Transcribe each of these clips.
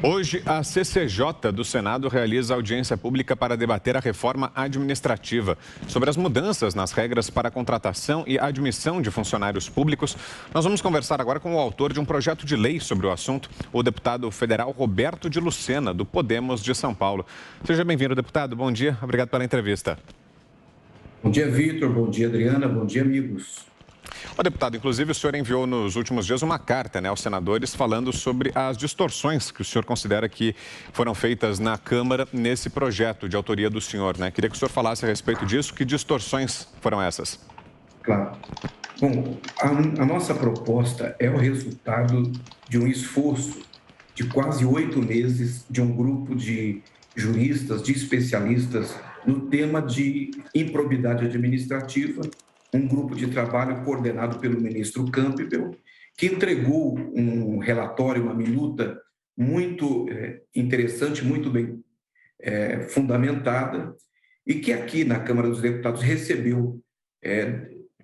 Hoje, a CCJ do Senado realiza audiência pública para debater a reforma administrativa. Sobre as mudanças nas regras para a contratação e admissão de funcionários públicos, nós vamos conversar agora com o autor de um projeto de lei sobre o assunto, o deputado federal Roberto de Lucena, do Podemos de São Paulo. Seja bem-vindo, deputado. Bom dia. Obrigado pela entrevista. Bom dia, Vitor. Bom dia, Adriana. Bom dia, amigos. Deputado, inclusive o senhor enviou nos últimos dias uma carta, aos senadores falando sobre as distorções que o senhor considera que foram feitas na Câmara nesse projeto de autoria do senhor, Queria que o senhor falasse a respeito disso. Que distorções foram essas? Claro. Bom, a nossa proposta é o resultado de um esforço de quase 8 meses de um grupo de juristas, de especialistas no tema de improbidade administrativa, um grupo de trabalho coordenado pelo ministro Campbell, que entregou um relatório, uma minuta muito interessante, muito bem fundamentada, e que aqui na Câmara dos Deputados recebeu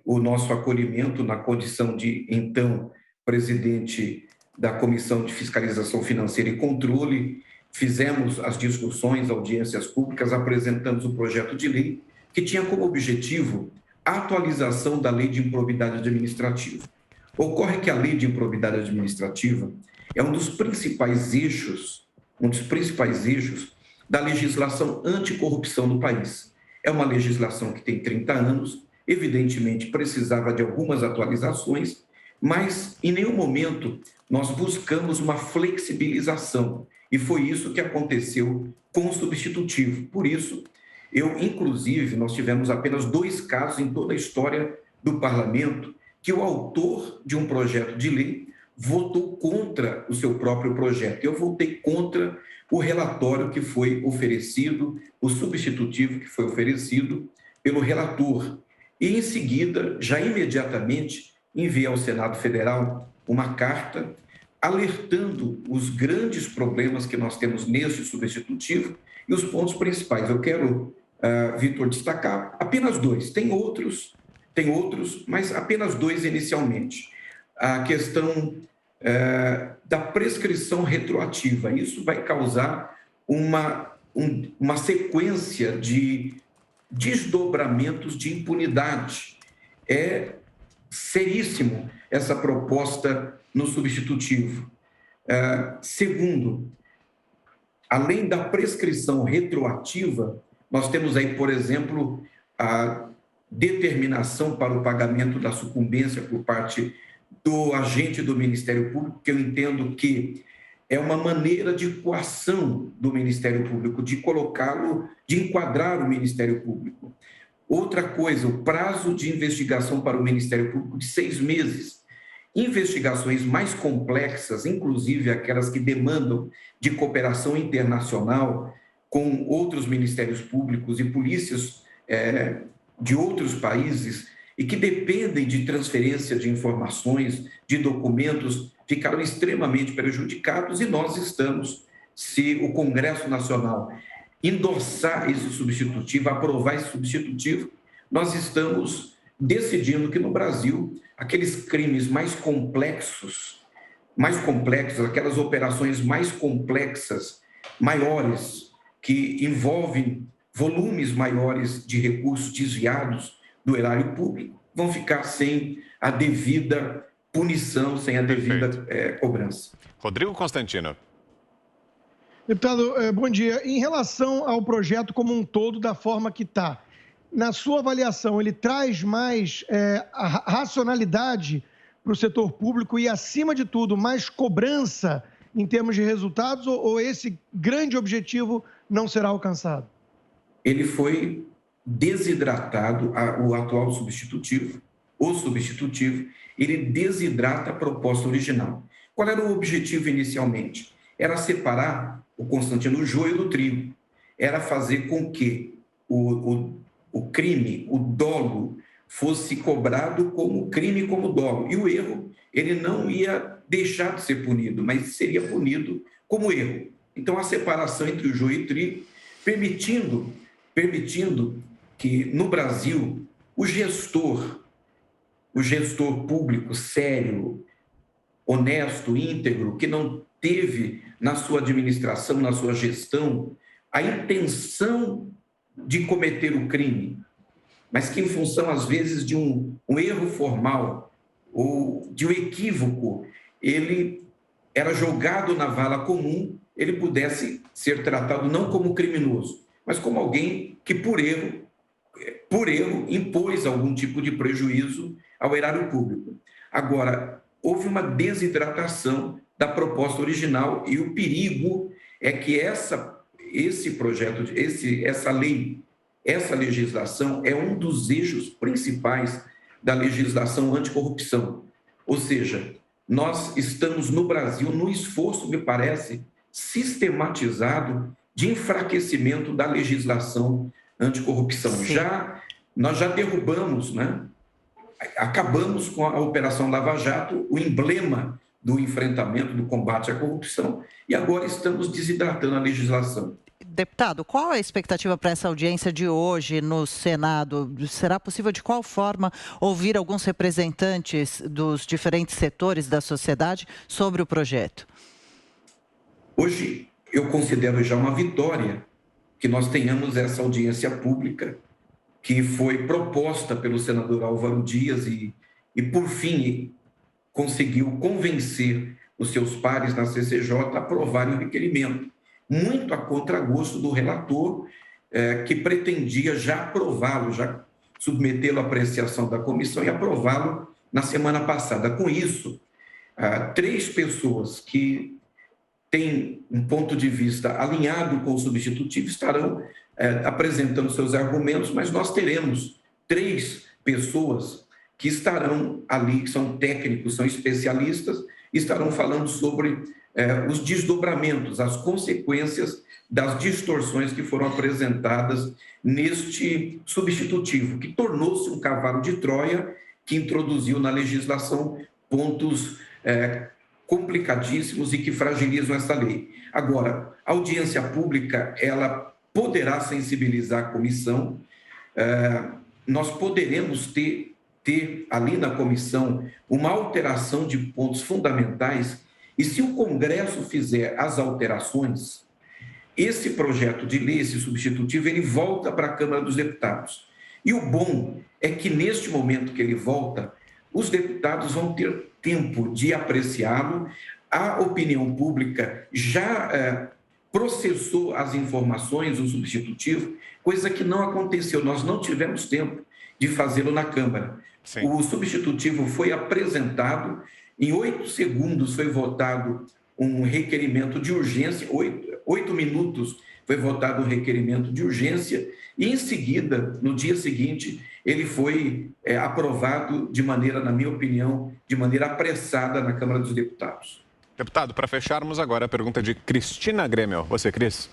o nosso acolhimento na condição de, então, presidente da Comissão de Fiscalização Financeira e Controle. Fizemos as discussões, audiências públicas, apresentamos o projeto de lei que tinha como objetivo a atualização da Lei de Improbidade Administrativa. Ocorre que a Lei de Improbidade Administrativa é um dos principais eixos da legislação anticorrupção no país. É uma legislação que tem 30 anos, evidentemente precisava de algumas atualizações, mas em nenhum momento nós buscamos uma flexibilização, e foi isso que aconteceu com o substitutivo. Por isso, inclusive, nós tivemos apenas 2 casos em toda a história do parlamento que o autor de um projeto de lei votou contra o seu próprio projeto. Eu votei contra o relatório que foi oferecido, o substitutivo que foi oferecido pelo relator. E, em seguida, já imediatamente, enviei ao Senado Federal uma carta alertando os grandes problemas que nós temos nesse substitutivo e os pontos principais. Eu quero, Vitor, destacar apenas 2. Tem outros, mas apenas 2 inicialmente. A questão da prescrição retroativa. Isso vai causar uma sequência de desdobramentos de impunidade. É seríssimo essa proposta no substitutivo. Segundo, além da prescrição retroativa, nós temos aí, por exemplo, a determinação para o pagamento da sucumbência por parte do agente do Ministério Público, que eu entendo que é uma maneira de coação do Ministério Público, de enquadrar o Ministério Público. Outra coisa, o prazo de investigação para o Ministério Público de 6 meses. Investigações mais complexas, inclusive aquelas que demandam de cooperação internacional com outros ministérios públicos e polícias de outros países e que dependem de transferência de informações, de documentos, ficaram extremamente prejudicados, e nós estamos, se o Congresso Nacional endossar esse substitutivo, aprovar esse substitutivo, nós estamos decidindo que no Brasil aqueles crimes mais complexos, aquelas operações mais complexas, maiores, que envolvem volumes maiores de recursos desviados do erário público, vão ficar sem a devida punição, sem a devida cobrança. Rodrigo Constantino. Deputado, bom dia. Em relação ao projeto como um todo, da forma que está, na sua avaliação, ele traz mais a racionalidade para o setor público e, acima de tudo, mais cobrança em termos de resultados, ou esse grande objetivo não será alcançado? Ele foi desidratado, o atual substitutivo, ele desidrata a proposta original. Qual era o objetivo inicialmente? Era separar o Constantino, o joio do trigo. Era fazer com que o crime, o dolo, fosse cobrado como crime, como dolo. E o erro, ele não ia deixar de ser punido, mas seria punido como erro. Então, a separação entre o joio e o trigo, permitindo que, no Brasil, o gestor público sério, honesto, íntegro, que não teve na sua administração, na sua gestão, a intenção de cometer o crime, mas que em função, às vezes, de um erro formal ou de um equívoco, ele era jogado na vala comum, ele pudesse ser tratado não como criminoso, mas como alguém que, por erro, impôs algum tipo de prejuízo ao erário público. Agora, houve uma desidratação da proposta original e o perigo é que esse projeto, essa lei, essa legislação é um dos eixos principais da legislação anticorrupção. Ou seja, nós estamos no Brasil no esforço, me parece, sistematizado de enfraquecimento da legislação anticorrupção. Nós já derrubamos, né? Acabamos com a Operação Lava Jato, o emblema do enfrentamento, do combate à corrupção, e agora estamos desidratando a legislação. Deputado, qual a expectativa para essa audiência de hoje no Senado? Será possível, de qual forma, ouvir alguns representantes dos diferentes setores da sociedade sobre o projeto? Hoje, eu considero já uma vitória que nós tenhamos essa audiência pública que foi proposta pelo senador Álvaro Dias e por fim, conseguiu convencer os seus pares na CCJ a aprovarem o requerimento, muito a contragosto do relator, que pretendia já aprová-lo, já submetê-lo à apreciação da comissão e aprová-lo na semana passada. Com isso, 3 pessoas que têm um ponto de vista alinhado com o substitutivo estarão apresentando seus argumentos, mas nós teremos 3 pessoas que estarão ali, que são técnicos, são especialistas, estarão falando sobre os desdobramentos, as consequências das distorções que foram apresentadas neste substitutivo, que tornou-se um cavalo de Troia, que introduziu na legislação pontos complicadíssimos e que fragilizam essa lei. Agora, a audiência pública, ela poderá sensibilizar a comissão, nós poderemos ter ali na comissão uma alteração de pontos fundamentais, e se o Congresso fizer as alterações, esse projeto de lei, esse substitutivo, ele volta para a Câmara dos Deputados. E o bom é que neste momento que ele volta, os deputados vão ter tempo de apreciá-lo, a opinião pública já processou as informações, o substitutivo, coisa que não aconteceu, nós não tivemos tempo de fazê-lo na Câmara. Sim. O substitutivo foi apresentado, em 8 segundos foi votado um requerimento de urgência, 8 minutos foi votado um requerimento de urgência, e em seguida, no dia seguinte, ele foi aprovado de maneira, na minha opinião, de maneira apressada na Câmara dos Deputados. Deputado, para fecharmos agora a pergunta de Cristina Grêmio. Você, Cris?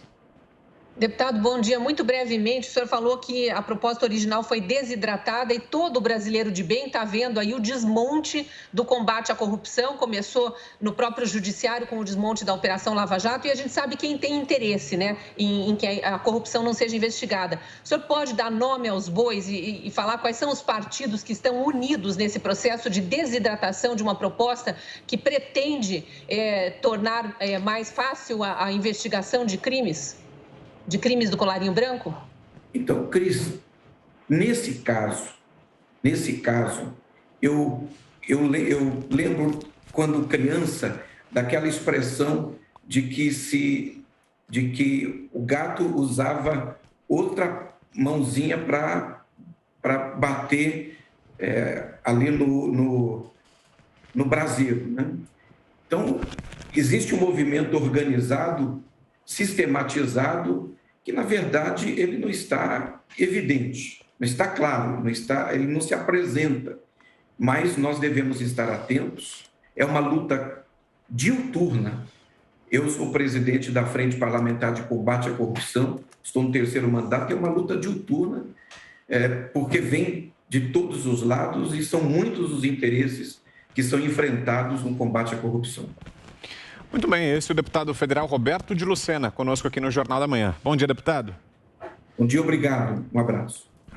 Deputado, bom dia. Muito brevemente, o senhor falou que a proposta original foi desidratada e todo brasileiro de bem está vendo aí o desmonte do combate à corrupção. Começou no próprio judiciário com o desmonte da Operação Lava Jato e a gente sabe quem tem interesse, né, em que a corrupção não seja investigada. O senhor pode dar nome aos bois e falar quais são os partidos que estão unidos nesse processo de desidratação de uma proposta que pretende tornar mais fácil a investigação de crimes do colarinho branco? Então, Cris, nesse caso, eu lembro quando criança daquela expressão de que o gato usava outra mãozinha para bater ali no braseiro, né? Então, existe um movimento organizado, sistematizado, que, na verdade, ele não está evidente, não está claro, ele não se apresenta, mas nós devemos estar atentos. É uma luta diuturna. Eu sou presidente da Frente Parlamentar de Combate à Corrupção, estou no 3º mandato, é uma luta diuturna, porque vem de todos os lados e são muitos os interesses que são enfrentados no combate à corrupção. Muito bem, esse é o deputado federal Roberto de Lucena, conosco aqui no Jornal da Manhã. Bom dia, deputado. Bom dia, obrigado. Um abraço.